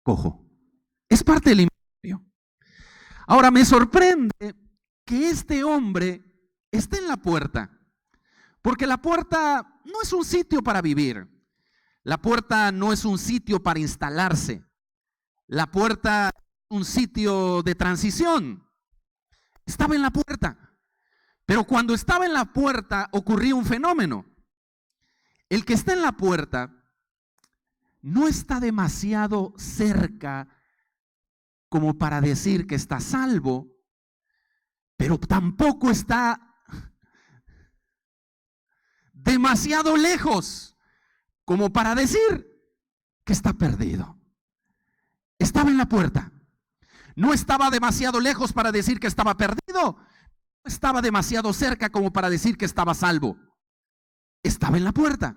cojo. Es parte del imperio. Ahora me sorprende que este hombre esté en la puerta, porque la puerta no es un sitio para vivir. La puerta no es un sitio para instalarse. La puerta es un sitio de transición. Estaba en la puerta. Pero cuando estaba en la puerta ocurría un fenómeno. El que está en la puerta no está demasiado cerca como para decir que está salvo, pero tampoco está demasiado lejos como para decir que está perdido. Estaba en la puerta. No estaba demasiado lejos para decir que estaba perdido. No estaba demasiado cerca como para decir que estaba salvo. Estaba en la puerta.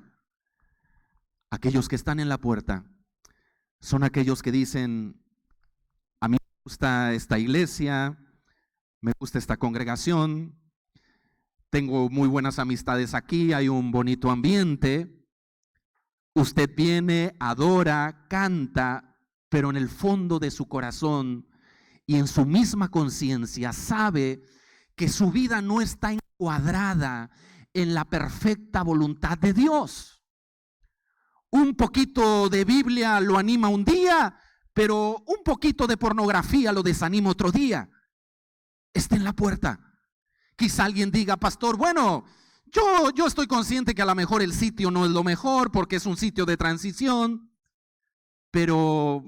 Aquellos que están en la puerta son aquellos que dicen: a mí me gusta esta iglesia, me gusta esta congregación, tengo muy buenas amistades aquí, hay un bonito ambiente. Usted viene, adora, canta, pero en el fondo de su corazón y en su misma conciencia sabe que su vida no está encuadrada en la perfecta voluntad de Dios. Un poquito de Biblia lo anima un día, pero un poquito de pornografía lo desanima otro día. Está en la puerta. Quizá alguien diga: pastor, bueno, yo estoy consciente que a lo mejor el sitio no es lo mejor porque es un sitio de transición, pero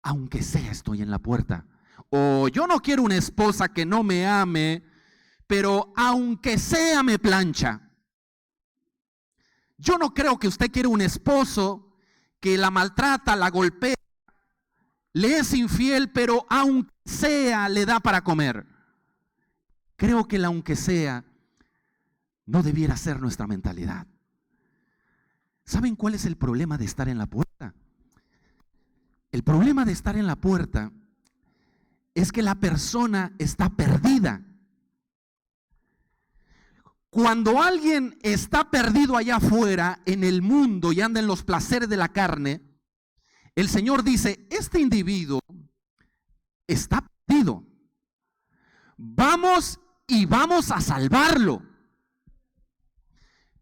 aunque sea estoy en la puerta. O yo no quiero una esposa que no me ame, pero aunque sea me plancha. Yo no creo que usted quiera un esposo que la maltrata, la golpea, le es infiel, pero aunque sea le da para comer. Creo que el aunque sea no debiera ser nuestra mentalidad. ¿Saben cuál es el problema de estar en la puerta? El problema de estar en la puerta es que la persona está perdida. Cuando alguien está perdido allá afuera en el mundo y anda en los placeres de la carne, el Señor dice: este individuo está perdido. Vamos a salvarlo.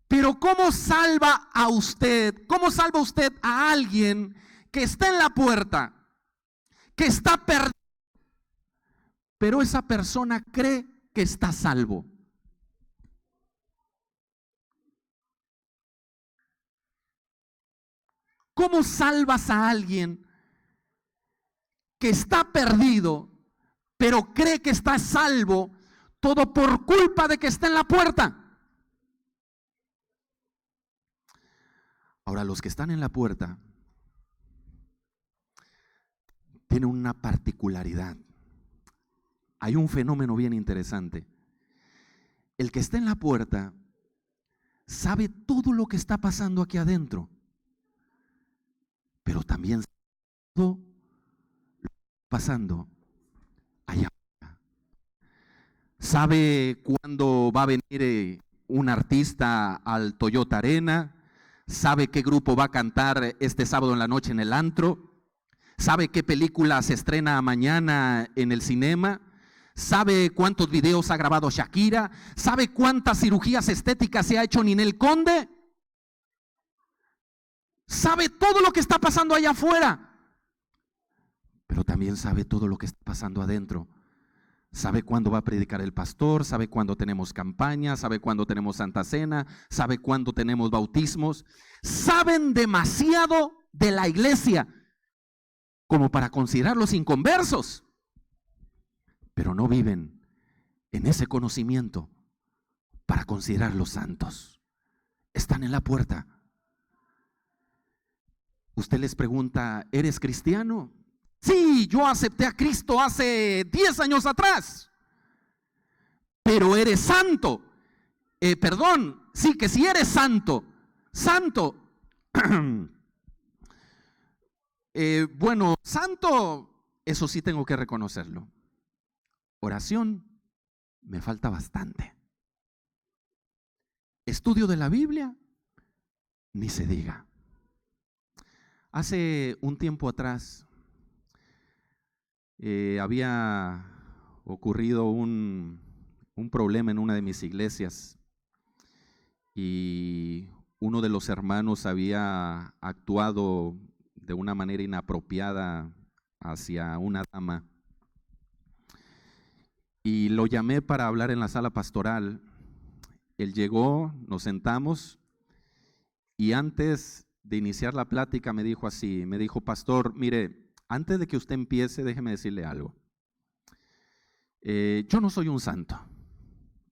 Pero ¿cómo salva a usted? ¿Cómo salva usted a alguien que está en la puerta, que está perdido, pero esa persona cree que está salvo? ¿Cómo salvas a alguien que está perdido, pero cree que está salvo, todo por culpa de que está en la puerta? Ahora, los que están en la puerta tienen una particularidad. Hay un fenómeno bien interesante. El que está en la puerta sabe todo lo que está pasando aquí adentro, pero también sabe todo lo que está pasando allá afuera. Sabe cuándo va a venir un artista al Toyota Arena, sabe qué grupo va a cantar este sábado en la noche en el antro, sabe qué película se estrena mañana en el cinema, sabe cuántos videos ha grabado Shakira, sabe cuántas cirugías estéticas se ha hecho Ninel Conde, sabe todo lo que está pasando allá afuera, pero también sabe todo lo que está pasando adentro. Sabe cuándo va a predicar el pastor, sabe cuándo tenemos campaña, sabe cuándo tenemos Santa Cena, sabe cuándo tenemos bautismos. Saben demasiado de la iglesia como para considerarlos inconversos, pero no viven en ese conocimiento para considerarlos santos. Están en la puerta. Usted les pregunta: ¿eres cristiano? Sí, yo acepté a Cristo hace 10 años atrás. Pero eres santo. Perdón, sí, que si eres santo. Bueno, santo, eso sí tengo que reconocerlo. Oración, me falta bastante. Estudio de la Biblia, ni se diga. Hace un tiempo atrás había ocurrido un problema en una de mis iglesias y uno de los hermanos había actuado de una manera inapropiada hacia una dama. Y lo llamé para hablar en la sala pastoral. Él llegó, nos sentamos y antes de iniciar la plática me dijo así, me dijo: pastor, mire, antes de que usted empiece, déjeme decirle algo. Yo no soy un santo.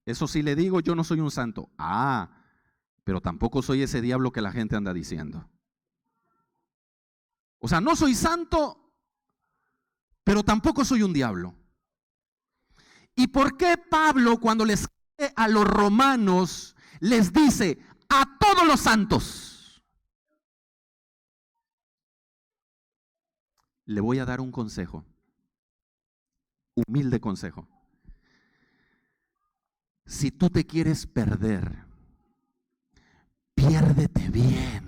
Eso sí le digo, yo no soy un santo. Pero tampoco soy ese diablo que la gente anda diciendo. O sea, no soy santo, pero tampoco soy un diablo. ¿Y por qué Pablo, cuando les escribe a los romanos, les dice a todos los santos? Le voy a dar un consejo, humilde consejo. Si tú te quieres perder, piérdete bien.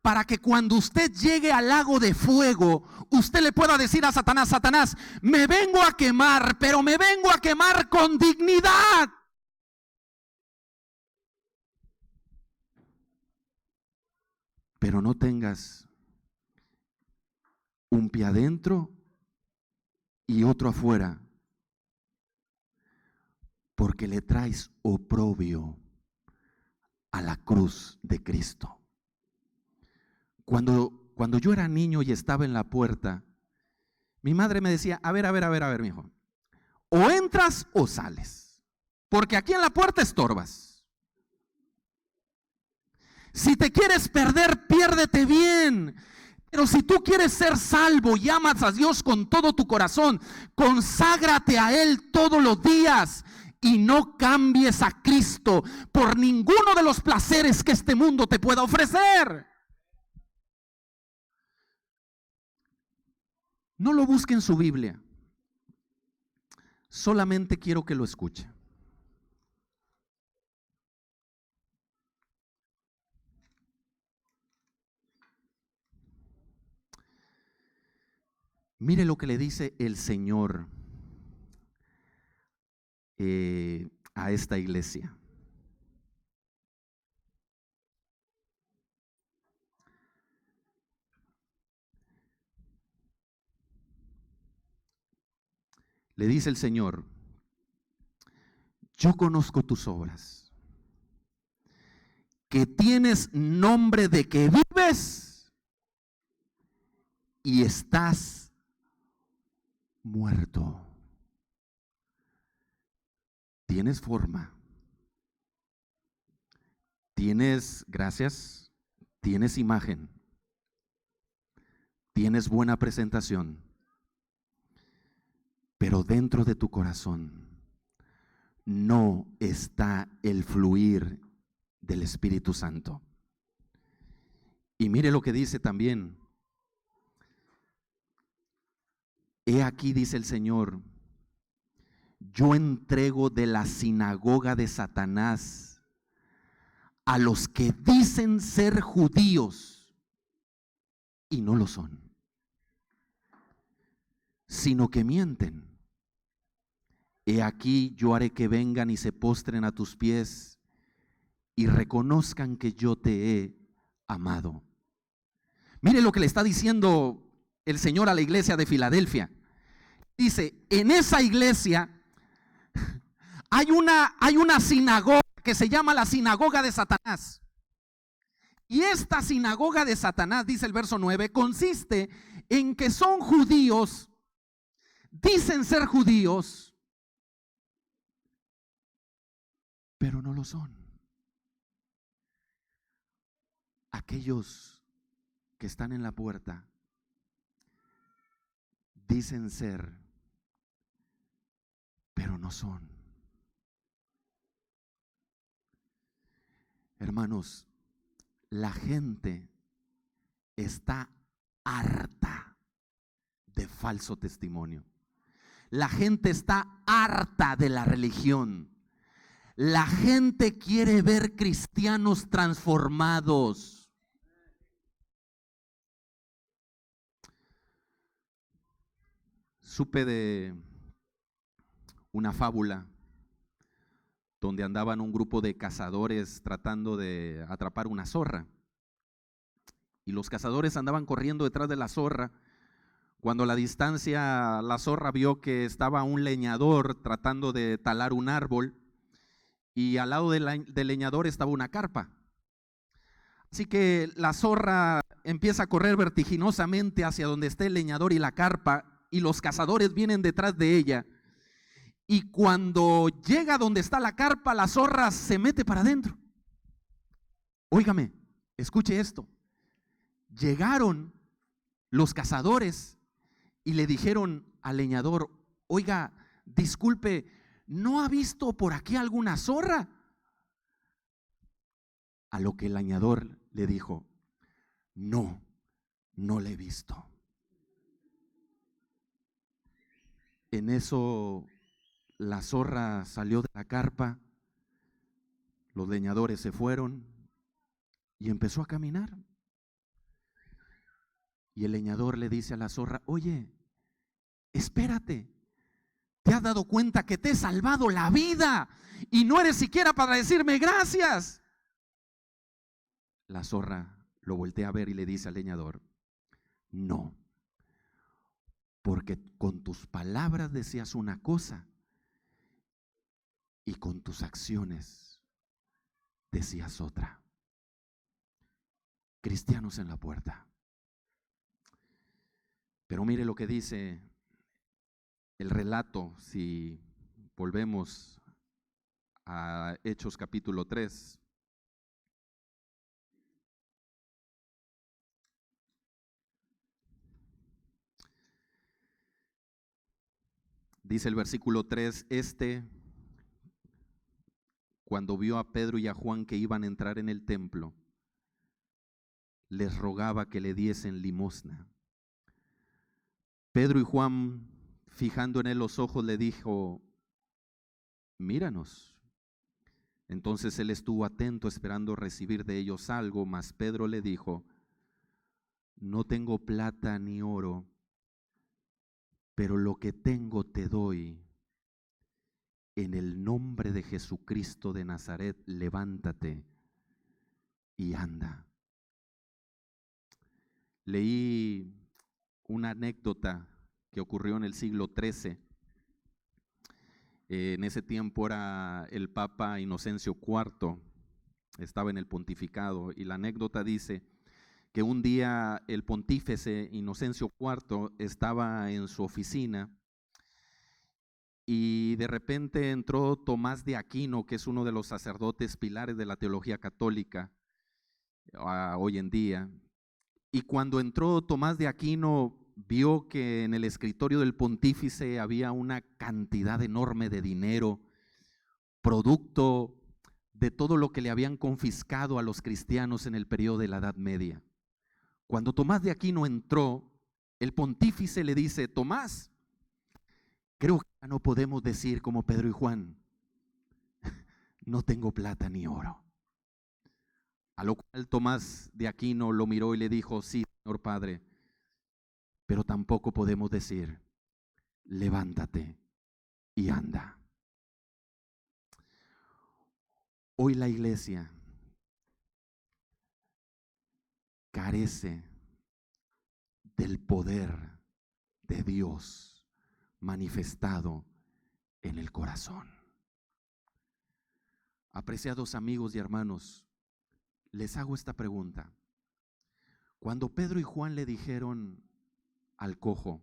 Para que cuando usted llegue al lago de fuego, usted le pueda decir a Satanás: Satanás, me vengo a quemar, pero me vengo a quemar con dignidad. Pero no tengas un pie adentro y otro afuera, porque le traes oprobio a la cruz de Cristo. Cuando yo era niño y estaba en la puerta, mi madre me decía: a ver, mijo, o entras o sales, porque aquí en la puerta estorbas. Si te quieres perder, piérdete bien. Pero si tú quieres ser salvo y amas a Dios con todo tu corazón, conságrate a Él todos los días y no cambies a Cristo por ninguno de los placeres que este mundo te pueda ofrecer. No lo busque en su Biblia. Solamente quiero que lo escuche. Mire lo que le dice el Señor a esta iglesia. Le dice el Señor: yo conozco tus obras, que tienes nombre de que vives y estás muerto. Tienes forma, tienes, gracias, tienes imagen, tienes buena presentación, pero dentro de tu corazón no está el fluir del Espíritu Santo. Y mire lo que dice también. He aquí, dice el Señor, yo entrego de la sinagoga de Satanás a los que dicen ser judíos y no lo son, sino que mienten. He aquí, yo haré que vengan y se postren a tus pies y reconozcan que yo te he amado. Mire lo que le está diciendo el Señor a la iglesia de Filadelfia. Dice: en esa iglesia hay una sinagoga que se llama la sinagoga de Satanás. Y esta sinagoga de Satanás, dice el verso 9, consiste en que son judíos, dicen ser judíos, pero no lo son. Aquellos que están en la puerta dicen ser, pero no son. Hermanos, la gente está harta de falso testimonio. La gente está harta de la religión. La gente quiere ver cristianos transformados. Supe de una fábula donde andaban un grupo de cazadores tratando de atrapar una zorra. Y los cazadores andaban corriendo detrás de la zorra. Cuando a la distancia la zorra vio que estaba un leñador tratando de talar un árbol, y al lado del leñador estaba una carpa. Así que la zorra empieza a correr vertiginosamente hacia donde esté el leñador y la carpa, y los cazadores vienen detrás de ella. Y cuando llega donde está la carpa, la zorra se mete para adentro. Óigame, escuche esto. Llegaron los cazadores y le dijeron al leñador: oiga, disculpe, ¿no ha visto por aquí alguna zorra? A lo que el leñador le dijo: no, no la he visto. En eso la zorra salió de la carpa, los leñadores se fueron y empezó a caminar. Y el leñador le dice a la zorra: oye, espérate, ¿te has dado cuenta que te he salvado la vida y no eres siquiera para decirme gracias? La zorra lo voltea a ver y le dice al leñador: no, porque con tus palabras decías una cosa y con tus acciones decías otra. Cristianos en la puerta. Pero mire lo que dice el relato, si volvemos a Hechos capítulo 3. Dice el versículo 3, cuando vio a Pedro y a Juan que iban a entrar en el templo, les rogaba que le diesen limosna. Pedro y Juan, fijando en él los ojos, le dijo: míranos. Entonces él estuvo atento esperando recibir de ellos algo, mas Pedro le dijo: no tengo plata ni oro, pero lo que tengo te doy. En el nombre de Jesucristo de Nazaret, levántate y anda. Leí una anécdota que ocurrió en el siglo XIII. En ese tiempo era el Papa Inocencio IV, estaba en el pontificado, y la anécdota dice que un día el pontífice Inocencio IV estaba en su oficina y de repente entró Tomás de Aquino, que es uno de los sacerdotes pilares de la teología católica hoy en día. Y cuando entró Tomás de Aquino, vio que en el escritorio del pontífice había una cantidad enorme de dinero, producto de todo lo que le habían confiscado a los cristianos en el periodo de la Edad Media. Cuando Tomás de Aquino entró, el pontífice le dice: Tomás, creo que no podemos decir como Pedro y Juan, no tengo plata ni oro. A lo cual Tomás de Aquino lo miró y le dijo: sí, Señor Padre, pero tampoco podemos decir, levántate y anda. Hoy la iglesia carece del poder de Dios manifestado en el corazón. Apreciados amigos y hermanos, les hago esta pregunta. Cuando Pedro y Juan le dijeron al cojo: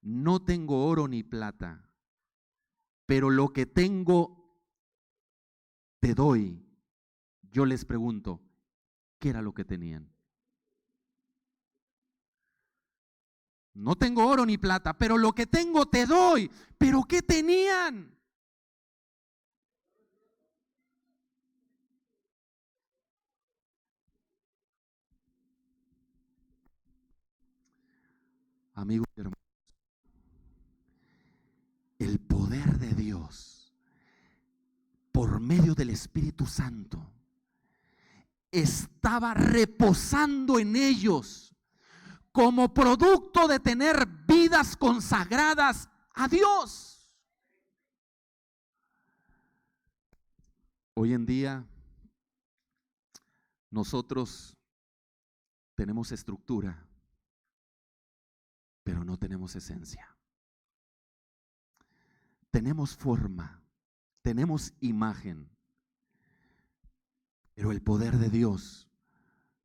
no tengo oro ni plata, pero lo que tengo te doy, yo les pregunto, ¿qué era lo que tenían? No tengo oro ni plata, pero lo que tengo te doy. ¿Pero qué tenían? Amigos y hermanos, el poder de Dios Espíritu Santo estaba reposando en ellos como producto de tener vidas consagradas a Dios. Hoy en día nosotros tenemos estructura, pero no tenemos esencia. Tenemos forma, tenemos imagen, pero el poder de Dios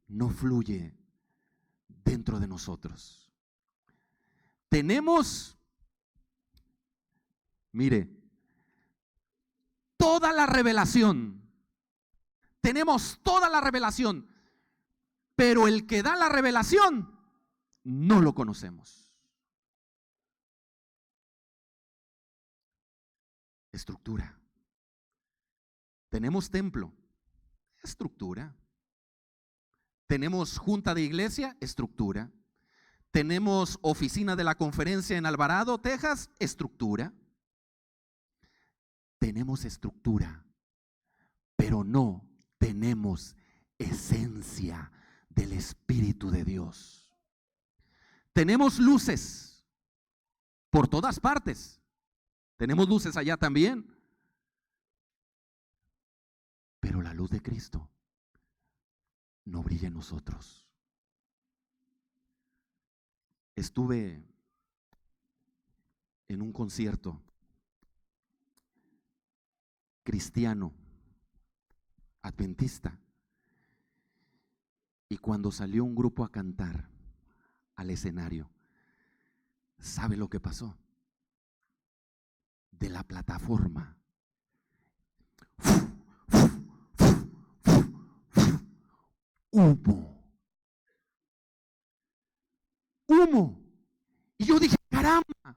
no fluye dentro de nosotros. Tenemos, mire, toda la revelación. Tenemos toda la revelación, pero el que da la revelación no lo conocemos. Estructura. Tenemos templo, estructura. Tenemos junta de iglesia, estructura. Tenemos oficina de la conferencia en Alvarado, Texas, estructura. Tenemos estructura, pero no tenemos esencia del Espíritu de Dios. Tenemos luces por todas partes. Tenemos luces allá también. Pero la luz de Cristo no brilla en nosotros. Estuve en un concierto cristiano adventista, y cuando salió un grupo a cantar al escenario, ¿sabe lo que pasó? De la plataforma humo. Y yo dije, caramba,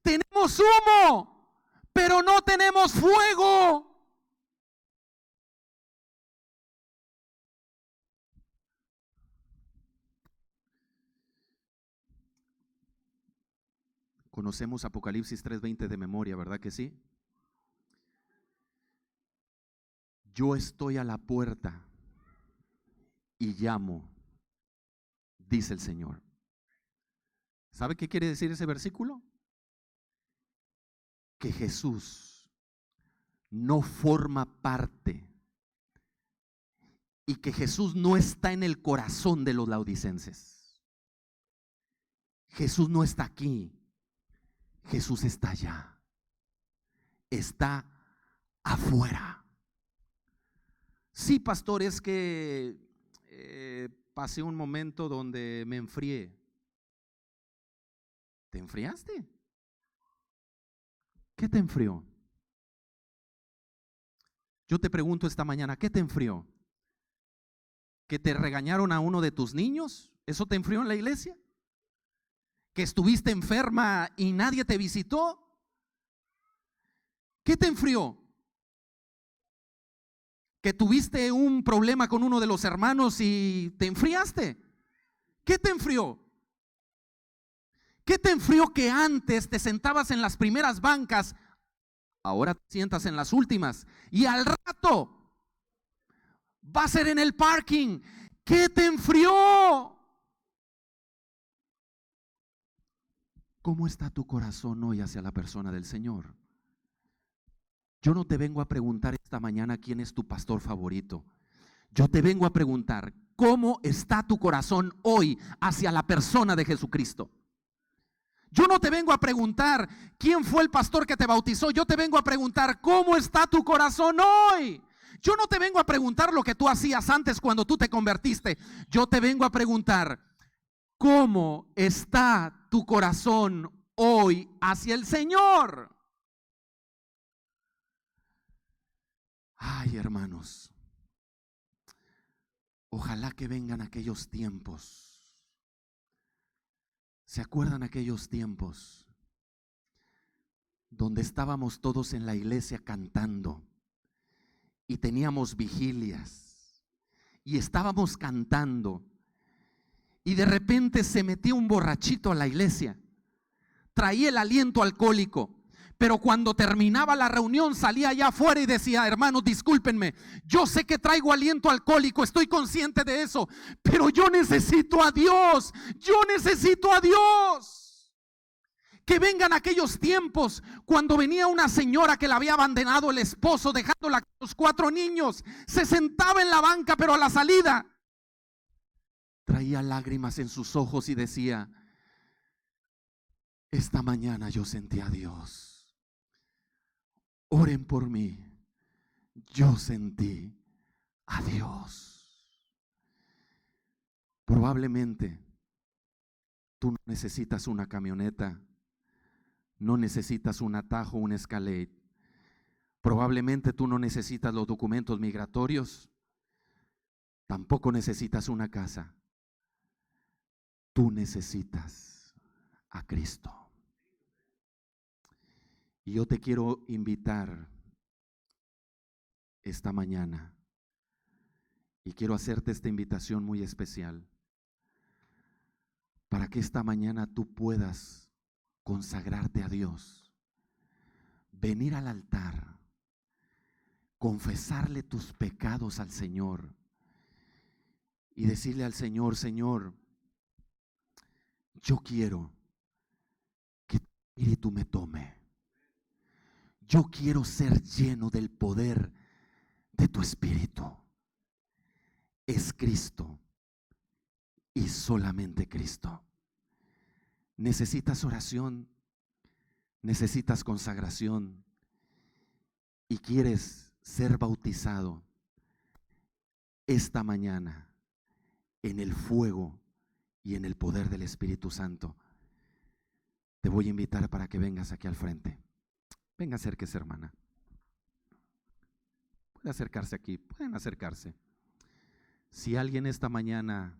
tenemos humo, pero no tenemos fuego. Conocemos Apocalipsis 3:20 de memoria, ¿verdad que sí? Yo estoy a la puerta y llamo, dice el Señor. ¿Sabe qué quiere decir ese versículo? Que Jesús no forma parte y que Jesús no está en el corazón de los laodicenses. Jesús no está aquí. Jesús está allá, está afuera. Sí, pastor, es que pasé un momento donde me enfrié. ¿Te enfriaste? ¿Qué te enfrió? Yo te pregunto esta mañana, ¿qué te enfrió? ¿Que te regañaron a uno de tus niños? ¿Eso te enfrió en la iglesia? ¿Que estuviste enferma y nadie te visitó? ¿Qué te enfrió? ¿Que tuviste un problema con uno de los hermanos y te enfriaste? ¿Qué te enfrió? ¿Qué te enfrió que antes te sentabas en las primeras bancas, ahora te sientas en las últimas y al rato va a ser en el parking? ¿Qué te enfrió? ¿Cómo está tu corazón hoy hacia la persona del Señor? Yo no te vengo a preguntar esta mañana quién es tu pastor favorito. Yo te vengo a preguntar, ¿cómo está tu corazón hoy hacia la persona de Jesucristo? Yo no te vengo a preguntar quién fue el pastor que te bautizó. Yo te vengo a preguntar, ¿cómo está tu corazón hoy? Yo no te vengo a preguntar lo que tú hacías antes cuando tú te convertiste. Yo te vengo a preguntar, ¿cómo está tu corazón hoy hacia el Señor? Ay, hermanos, ojalá que vengan aquellos tiempos. ¿Se acuerdan aquellos tiempos donde estábamos todos en la iglesia cantando y teníamos vigilias y estábamos cantando y de repente se metía un borrachito a la iglesia, traía el aliento alcohólico, Pero cuando terminaba la reunión salía allá afuera y decía: hermanos, discúlpenme, yo sé que traigo aliento alcohólico, estoy consciente de eso, pero yo necesito a Dios, yo necesito a Dios. Que vengan aquellos tiempos cuando venía una señora que la había abandonado el esposo, dejándola con los 4 niños, se sentaba en la banca, pero a la salida traía lágrimas en sus ojos y decía: esta mañana yo sentí a Dios, oren por mí, yo sentí a Dios. Probablemente tú no necesitas una camioneta, no necesitas un atajo, un Escalade. Probablemente tú no necesitas los documentos migratorios, tampoco necesitas una casa. Tú necesitas a Cristo. Y yo te quiero invitar esta mañana, y quiero hacerte esta invitación muy especial, para que esta mañana tú puedas consagrarte a Dios, venir al altar, confesarle tus pecados al Señor y decirle al Señor: Señor, yo quiero que tu Espíritu me tome. Yo quiero ser lleno del poder de tu Espíritu. Es Cristo y solamente Cristo. Necesitas oración, necesitas consagración y quieres ser bautizado esta mañana en el fuego y en el poder del Espíritu Santo. Te voy a invitar para que vengas aquí al frente. Venga, acérquese, hermana. Puede acercarse aquí, pueden acercarse. Si alguien esta mañana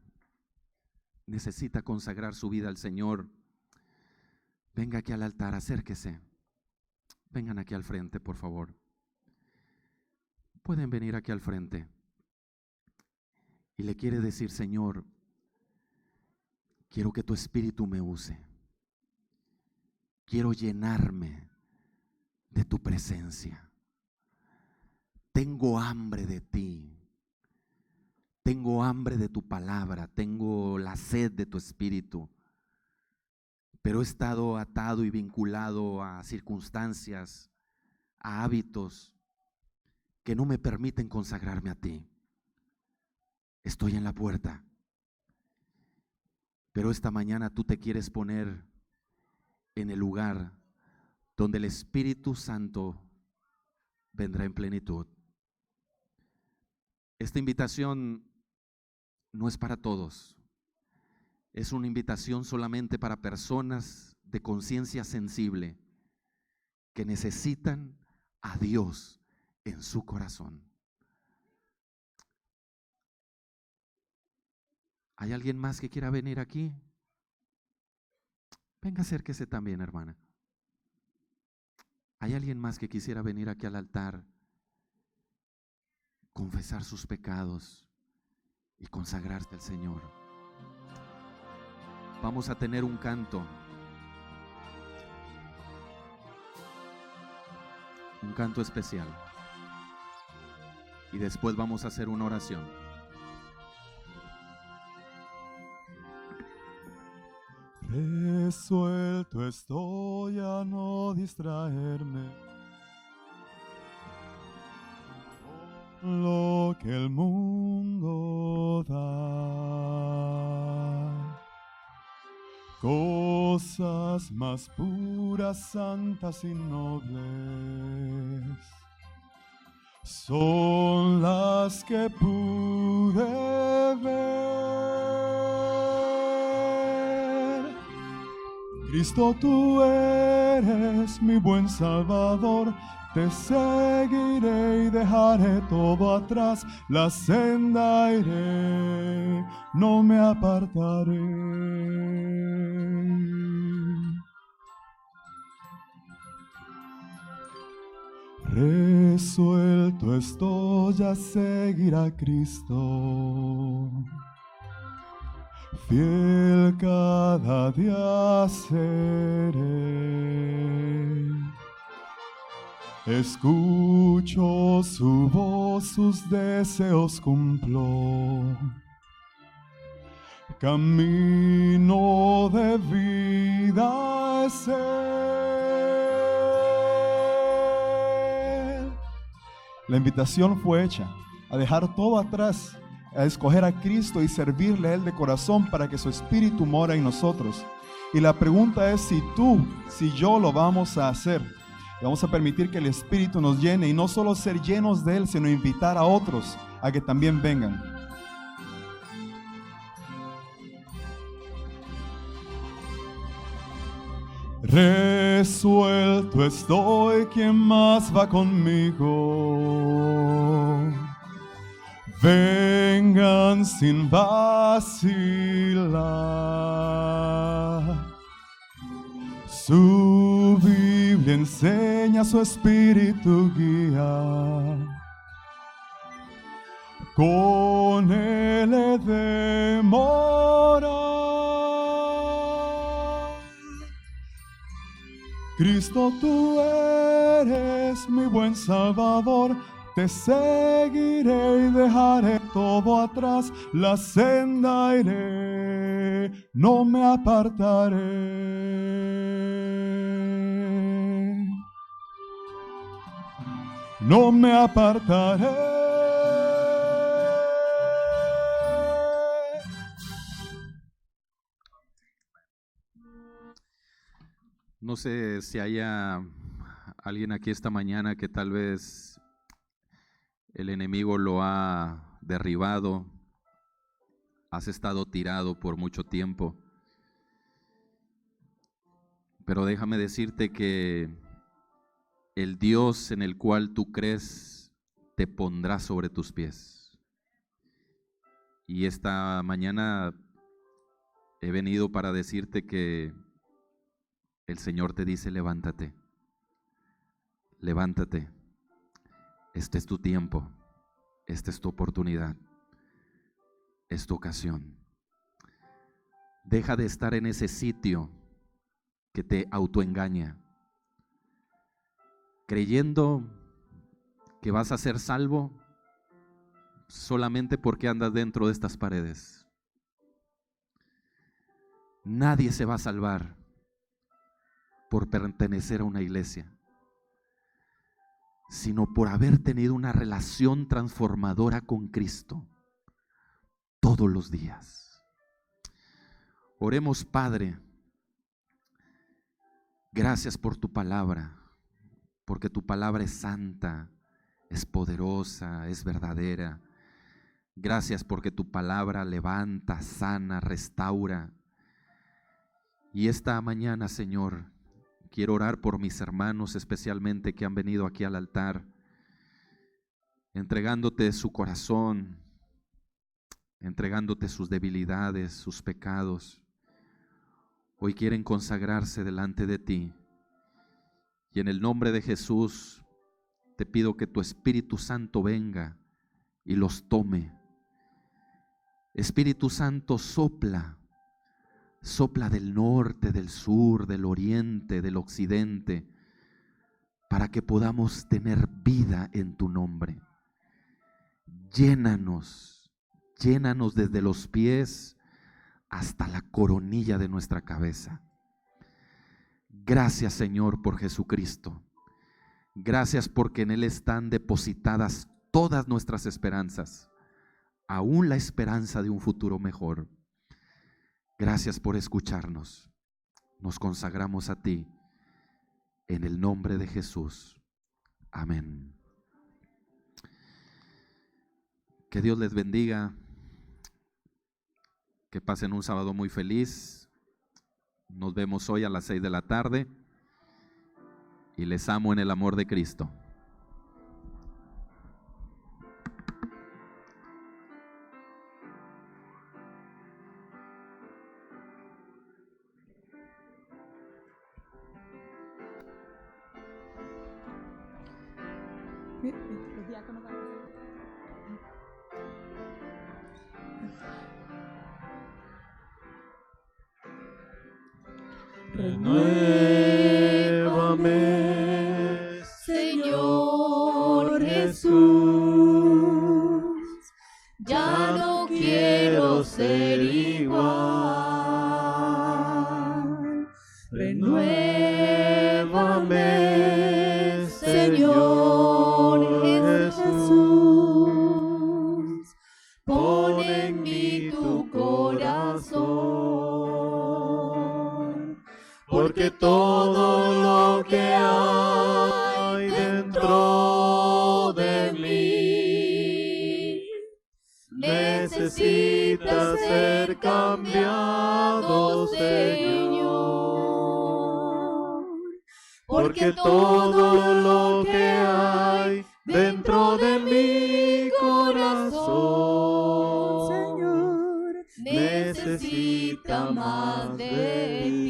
necesita consagrar su vida al Señor, venga aquí al altar, acérquese. Vengan aquí al frente, por favor. Pueden venir aquí al frente. Y le quiere decir: Señor, quiero que tu Espíritu me use. Quiero llenarme de tu presencia. Tengo hambre de ti. Tengo hambre de tu palabra. Tengo la sed de tu Espíritu. Pero he estado atado y vinculado a circunstancias, a hábitos que no me permiten consagrarme a ti. Estoy en la puerta. Pero esta mañana tú te quieres poner en el lugar donde el Espíritu Santo vendrá en plenitud. Esta invitación no es para todos. Es una invitación solamente para personas de conciencia sensible que necesitan a Dios en su corazón. ¿Hay alguien más que quiera venir aquí? Venga, acérquese también, hermana. ¿Hay alguien más que quisiera venir aquí al altar, confesar sus pecados y consagrarse al Señor? Vamos a tener un canto especial, y después vamos a hacer una oración. Resuelto estoy a no distraerme con lo que el mundo da. Cosas más puras, santas y nobles son las que pude ver. Cristo, tú eres mi buen Salvador, te seguiré y dejaré todo atrás, la senda iré, no me apartaré. Resuelto estoy a seguir a Cristo, fiel cada día seré. Escucho su voz, sus deseos cumplo. Camino de vida es Él. La invitación fue hecha a dejar todo atrás, a escoger a Cristo y servirle a Él de corazón para que su Espíritu mora en nosotros. Y la pregunta es si yo lo vamos a hacer. Vamos a permitir que el Espíritu nos llene y no solo ser llenos de Él, sino invitar a otros a que también vengan. Resuelto estoy, ¿quién más va conmigo? Vengan sin vacilar. Su Biblia enseña, su Espíritu guía. Con Él he de morar. Cristo, tú eres mi buen Salvador. Te seguiré y dejaré todo atrás. La senda iré, no me apartaré. No me apartaré. No sé si haya alguien aquí esta mañana que tal vez el enemigo lo ha derribado, has estado tirado por mucho tiempo, pero déjame decirte que el Dios en el cual tú crees te pondrá sobre tus pies. Y esta mañana he venido para decirte que el Señor te dice: levántate, levántate. Este es tu tiempo, esta es tu oportunidad, es tu ocasión. Deja de estar en ese sitio que te autoengaña, creyendo que vas a ser salvo solamente porque andas dentro de estas paredes. Nadie se va a salvar por pertenecer a una iglesia, sino por haber tenido una relación transformadora con Cristo todos los días. Oremos. Padre, gracias por tu palabra, porque tu palabra es santa, es poderosa, es verdadera. Gracias porque tu palabra levanta, sana, restaura. Y esta mañana, Señor, quiero orar por mis hermanos, especialmente que han venido aquí al altar, entregándote su corazón, entregándote sus debilidades, sus pecados. Hoy quieren consagrarse delante de ti. Y en el nombre de Jesús te pido que tu Espíritu Santo venga y los tome. Espíritu Santo, sopla. Sopla del norte, del sur, del oriente, del occidente, para que podamos tener vida en tu nombre. Llénanos, llénanos desde los pies hasta la coronilla de nuestra cabeza. Gracias, Señor, por Jesucristo. Gracias porque en Él están depositadas todas nuestras esperanzas, aún la esperanza de un futuro mejor. Gracias por escucharnos. Nos consagramos a ti en el nombre de Jesús. Amén. Que Dios les bendiga. Que pasen un sábado muy feliz. Nos vemos hoy a las 6 de la tarde. Y les amo en el amor de Cristo. Los diáconos van a hacer. Renuévame, Señor. ya no quiero ser igual. Renuévame, Señor Jesús, pon en mí tu corazón, porque todo lo que hay dentro de mí necesita ser cambiado, Señor, porque todo lo que hay dentro de mi corazón, Señor, necesita más de ti.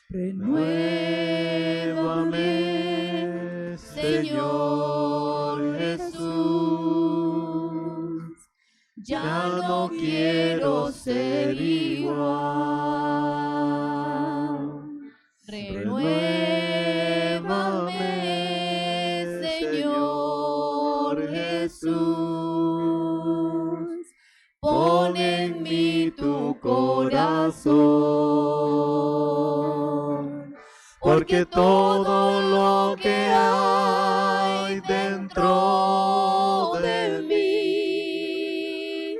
Renuévame, Señor Jesús, ya no quiero ser igual. Renuévame, Señor Jesús, pon en mí tu corazón, porque todo lo que hay dentro de mí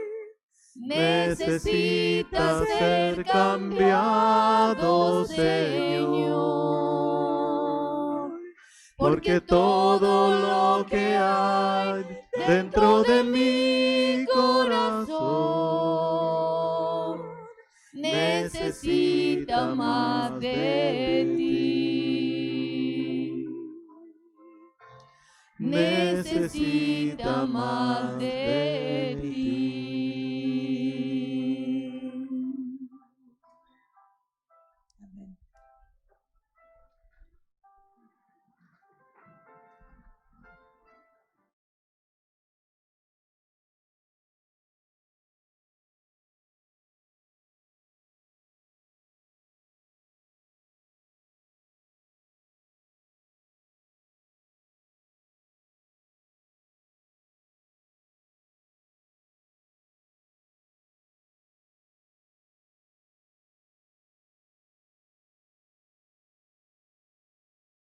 necesita ser cambiado, Señor, porque todo lo que hay dentro de mi corazón necesita más de ti. Necesita más de ti.